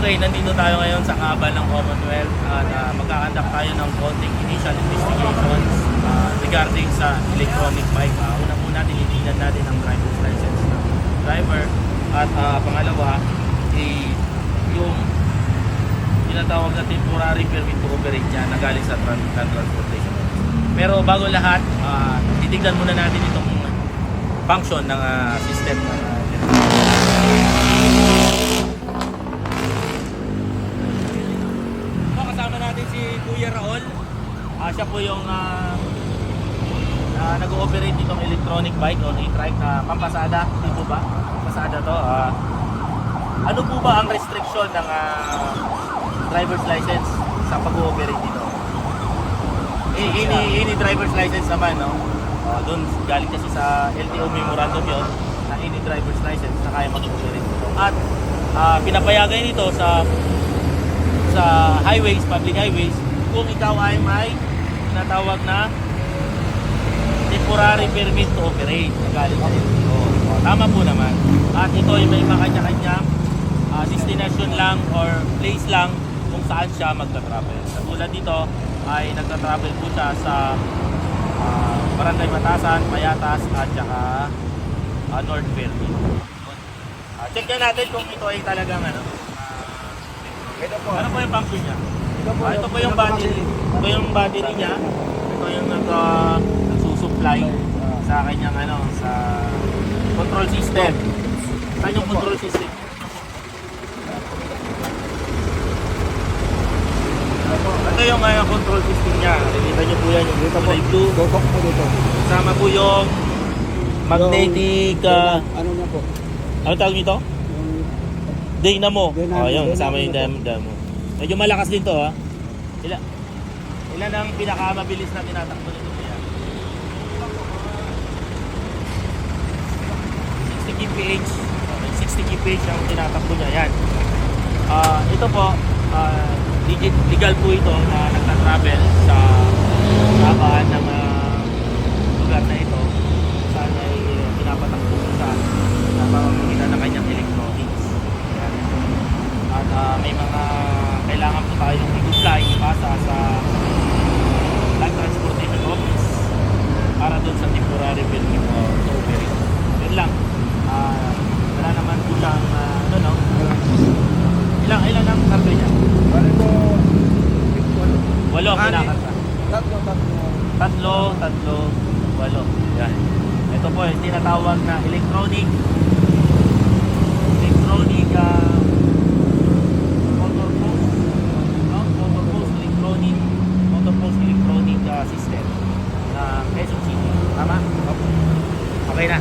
Okay, nandito tayo ngayon sa kaban ng Commonwealth at magkakandak tayo ng konting initial investigations regarding sa electronic bike. Una muna tinitingnan natin ang driver's license ng driver at pangalawa, yung tinatawag na temporary permit to operate niya na galing sa Land Transportation. Pero bago lahat, titignan muna natin itong function ng system ng kasama natin si Kuya Raul. Siya po yung nag-ooperate itong electronic bike o e-trike na pampasada. Hindi po ba? Pampasada to. Ano po ba ang restriction ng driver's license sa pag-ooperate dito? Any driver's license naman, no? Doon galing kasi sa LTO memorandum yun na any driver's license na kaya mag-operate dito. At pinapayagan ito sa highways, public highways, kung ikaw ay may tinatawag na temporary permit to operate na galing sa LTO. Tama po naman. At ito ay may makanya-kanyang destination lang or place lang kung saan siya magta-travel. Katulad dito ay nagta-travel po siya sa Barangay Matasan, Payatas at saka North Fairview. Check na natin kung ito ay talagang ano po yung function niya. Ito po yung battery. Ito yung battery niya. Ito yung nagsusupply sa kanyang sa control system. Saan yung control system? Ito yung control system niya. Nakikita niyo po yan, yung kulay blue. Kasama po yung magnetic ano na po? ano tawag nito? Dynamo. Yun, kasama yung dynamo. Medyo malakas din to, ha. Ilan ang pinakamabilis na tinatakbo nito kaya? 60 kph. 60 kph ang tinatakbo niya. Yan. Ito po, legal po ito na nagta-travel sa kabaan ng lugar na ito. Saan ay pinapatakbo sa pamamagitan ng kanyang electronics. Yan. At may mga kailangan po tayong i-apply, ipasa sa Land Transportation Office para doon sa temporary permit to operate. Yun lang. Wala naman po siyang ilan ang karga niya? Walo ang kinakarga. Tatlo, walo. Yan. Ito po yung tinatawag na electronic motor post electronic system na Quezon City. Tama? Okay na.